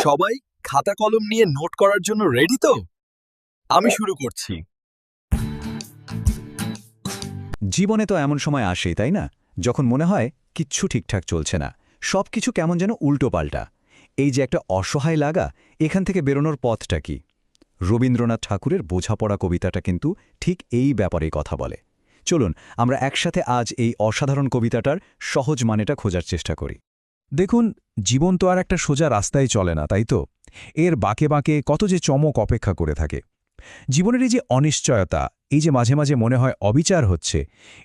সবাই খাতা কলম নিয়ে নোট করার জন্য রেডি তো? আমি শুরু করছি। জীবনে তো এমন সময় আসে তাই না, যখন মনে হয় কিচ্ছু ঠিকঠাক চলছে না, সবকিছু কেমন যেন উল্টো পাল্টা। এই যে একটা অসহায় লাগা, এখান থেকে বেরোনোর পথটা কি? রবীন্দ্রনাথ ঠাকুরের বোঝাপড়া কবিতাটা কিন্তু ঠিক এই ব্যাপারেই কথা বলে। চলুন আমরা একসাথে আজ এই অসাধারণ কবিতাটার সহজ মানেটা খোঁজার চেষ্টা করি। দেখুন, জীবন তো আর একটা সোজা রাস্তায় চলে না, তাই তো? এর বাঁকে বাঁকে কত যে চমক অপেক্ষা করে থাকে। জীবনের এই যে অনিশ্চয়তা, এই যে মাঝে মাঝে মনে হয় অবিচার হচ্ছে,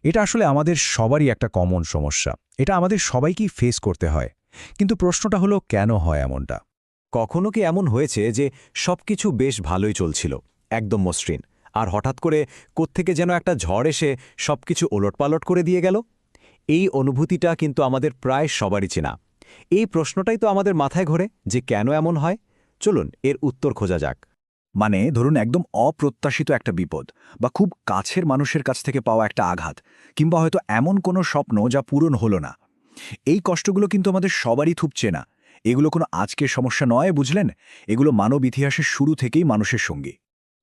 এটা আসলে আমাদের সবারই একটা কমন সমস্যা। এটা আমাদের সবাইকেই ফেস করতে হয়। কিন্তু প্রশ্নটা হলো, কেন হয় এমনটা? কখনো কি এমন হয়েছে যে সবকিছু বেশ ভালোই চলছিল, একদম মসৃণ, আর হঠাৎ করে কোত্থেকে যেন একটা ঝড় এসে সবকিছু ওলটপালট করে দিয়ে গেল? এই অনুভূতিটা কিন্তু আমাদের প্রায় সবারই চেনা। এই প্রশ্নটাই তো আমাদের মাথায় ঘোরে যে কেন এমন হয়। চলুন এর উত্তর খোঁজা যাক। মানে ধরুন একদম অপ্রত্যাশিত একটা বিপদ, বা খুব কাছের মানুষের কাছ থেকে পাওয়া একটা আঘাত, কিংবা হয়তো এমন কোনো স্বপ্ন যা পূরণ হলো না। এই কষ্টগুলো কিন্তু আমাদের সবারই থুপছে না। এগুলো কোনো আজকের সমস্যা নয়, বুঝলেন? এগুলো মানব ইতিহাসের শুরু থেকেই মানুষের সঙ্গী।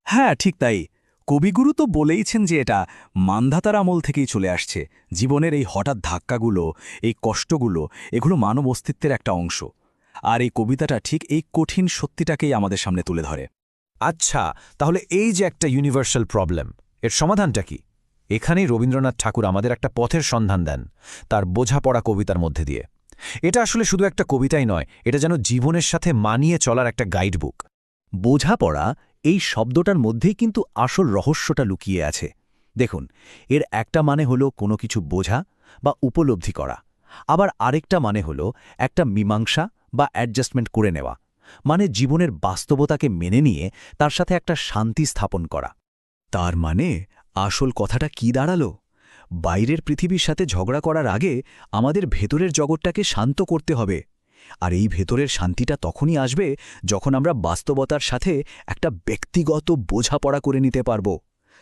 হ্যাঁ, ঠিক তাই। কবিগুরু তো বলেইছেন যে এটা মান্ধাতার আমল থেকেই চলে আসছে। জীবনের এই হঠাৎ ধাক্কাগুলো, এই কষ্টগুলো, এগুলো মানব অস্তিত্বের একটা অংশ। আর এই কবিতাটা ঠিক এই কঠিন সত্যিটাকেই আমাদের সামনে তুলে ধরে। আচ্ছা, তাহলে এই যে একটা ইউনিভার্সাল প্রবলেম, এর সমাধানটা কি? এখানেই রবীন্দ্রনাথ ঠাকুর আমাদের একটা পথের সন্ধান দেন তার বোঝাপড়া কবিতার মধ্যে দিয়ে। এটা আসলে শুধু একটা কবিতাই নয়, এটা যেন জীবনের সাথে মানিয়ে চলার একটা গাইডবুক। বোঝাপড়া, এই শব্দটার মধ্যেই কিন্তু আসল রহস্যটা লুকিয়ে আছে। দেখুন, এর একটা মানে হলো কোনো কিছু বোঝা বা উপলব্ধি করা, আবার আরেকটা মানে হলো একটা মীমাংসা বা অ্যাডজাস্টমেন্ট করে নেওয়া, মানে জীবনের বাস্তবতাকে মেনে নিয়ে তার সাথে একটা শান্তি স্থাপন করা। তার মানে আসল কথাটা কি দাঁড়ালো? বাইরের পৃথিবীর সাথে ঝগড়া করার আগে আমাদের ভেতরের জগৎটাকে শান্ত করতে হবে। আর এই ভেতরের শান্তিটা তখনই আসবে যখন আমরা বাস্তবতার সাথে একটা ব্যক্তিগত বোঝাপড়া করে নিতে পারব।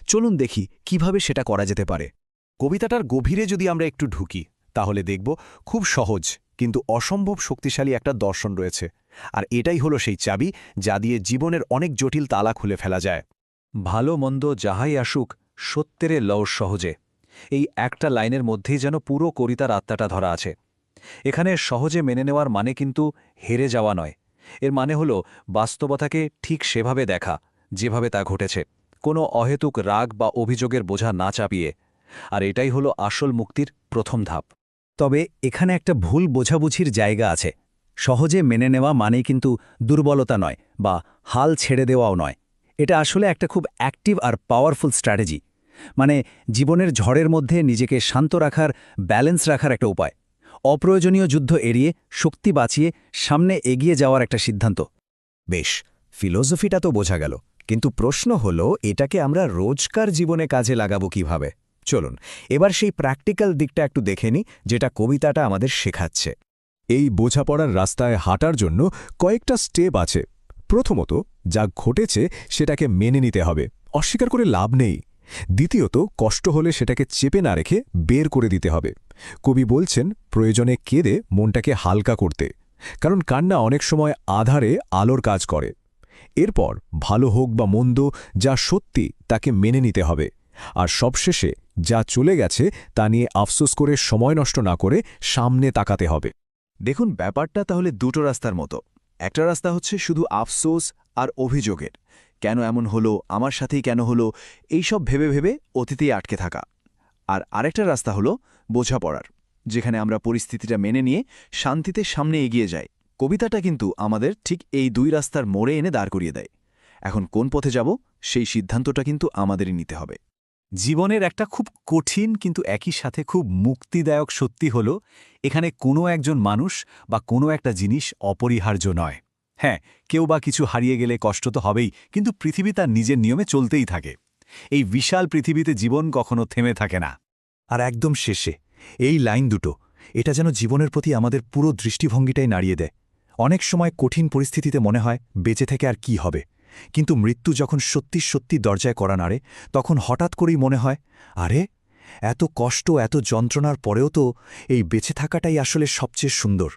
চলুন দেখি কিভাবে সেটা করা যেতে পারে। কবিতাটার গভীরে যদি আমরা একটু ঢুকি, তাহলে দেখব খুব সহজ কিন্তু অসম্ভব শক্তিশালী একটা দর্শন রয়েছে। আর এটাই হলো সেই চাবি যা দিয়ে জীবনের অনেক জটিল তালা খুলে ফেলা যায়। ভালো মন্দ যাহাই আসুক, সত্যেরে লও সহজে। এই একটা লাইনের মধ্যেই যেন পুরো কবিতার আত্মাটা ধরা আছে। এখানে সহজে মেনে নেওয়ার মানে কিন্তু হেরে যাওয়া নয়। এর মানে হল বাস্তবতাকে ঠিক সেভাবে দেখা, যেভাবে তা ঘটেছে, কোনো অহেতুক রাগ বা অভিযোগের বোঝা না চাপিয়ে। আর এটাই হলো আসল মুক্তির প্রথম ধাপ। তবে এখানে একটা ভুল বোঝাবুঝির জায়গা আছে। সহজে মেনে নেওয়া মানেই কিন্তু দুর্বলতা নয়, বা হাল ছেড়ে দেওয়াও নয়। এটা আসলে একটা খুব অ্যাক্টিভ আর পাওয়ারফুল স্ট্র্যাটেজি। মানে জীবনের ঝড়ের মধ্যে নিজেকে শান্ত রাখার, ব্যালেন্স রাখার একটা উপায়। অপ্রয়োজনীয় যুদ্ধ এড়িয়ে শক্তি বাঁচিয়ে সামনে এগিয়ে যাওয়ার একটা সিদ্ধান্ত। বেশ, ফিলোসফিটা তো বোঝা গেল, কিন্তু প্রশ্ন হলো এটাকে আমরা রোজকার জীবনে কাজে লাগাবো কিভাবে? চলুন এবার সেই প্র্যাকটিক্যাল দিকটা একটু দেখে নিই, যেটা কবিতাটা আমাদের শেখাচ্ছে। এই বোঝাপড়ার রাস্তায় হাঁটার জন্য কয়েকটা স্টেপ আছে। প্রথমত, যা ঘটেছে সেটাকে মেনে নিতে হবে, অস্বীকার করে লাভ নেই। দ্বিতীয়ত, কষ্ট হলে সেটাকে চেপে না রেখে বের করে দিতে হবে। কবি বলছেন প্রয়োজনে কেঁদে মনটাকে হালকা করতে, কারণ কান্না অনেক সময় আধারে আলোর কাজ করে। এরপর ভালো হোক বা মন্দ, যা সত্যি তাকে মেনে নিতে হবে। আর সবশেষে যা চলে গেছে তা নিয়ে আফসোস করে সময় নষ্ট না করে সামনে তাকাতে হবে। দেখুন, ব্যাপারটা তাহলে দুটো রাস্তার মতো। একটা রাস্তা হচ্ছে শুধু আফসোস আর অভিযোগের, কেন এমন হলো, আমার সাথেই কেন হলো, এইসব ভেবে ভেবে অতীতেই আটকে থাকা। আর আরেকটা রাস্তা হলো বোঝাপড়ার, যেখানে আমরা পরিস্থিতিটা মেনে নিয়ে শান্তিতে সামনে এগিয়ে যাই। কবিতাটা কিন্তু আমাদের ঠিক এই দুই রাস্তার মোড়ে এনে দাঁড় করিয়ে দেয়। এখন কোন পথে যাব, সেই সিদ্ধান্তটা কিন্তু আমাদেরই নিতে হবে। জীবনের একটা খুব কঠিন কিন্তু একই সাথে খুব মুক্তিদায়ক সত্যি হল, এখানে কোনো একজন মানুষ বা কোনো একটা জিনিস অপরিহার্য নয়। হ্যাঁ, কেউ বা কিছু হারিয়ে গেলে কষ্ট তো হবেই, কিন্তু পৃথিবী তার নিজের নিয়মে চলতেই থাকে। এই বিশাল পৃথিবীতে জীবন কখনো থেমে থাকে না। আর একদম শেষে এই লাইন দুটো, এটা যেন জীবনের প্রতি আমাদের পুরো দৃষ্টিভঙ্গিটাই নাড়িয়ে দেয়। অনেক সময় কঠিন পরিস্থিতিতে মনে হয় বেঁচে থেকে আর কি হবে, কিন্তু মৃত্যু যখন সত্যি সত্যি দরজায় কড়া নাড়ে, তখন হঠাৎ করেই মনে হয়, আরে এত কষ্ট, এত যন্ত্রণার পরেও তো এই বেঁচে থাকাটাই আসলে সবচেয়ে সুন্দর।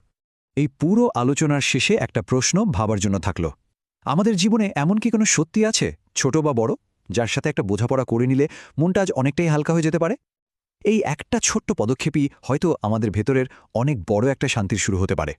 এই পুরো আলোচনার শেষে একটা প্রশ্ন ভাবার জন্য থাকল। আমাদের জীবনে এমন কি কোনো সত্যি আছে, ছোট বা বড়, যার সাথে একটা বোঝাপড়া করে নিলে মনটা আজ অনেকটাই হালকা হয়ে যেতে পারে? এই একটা ছোট্ট পদক্ষেপই হয়তো আমাদের ভেতরের অনেক বড় একটা শান্তির শুরু হতে পারে।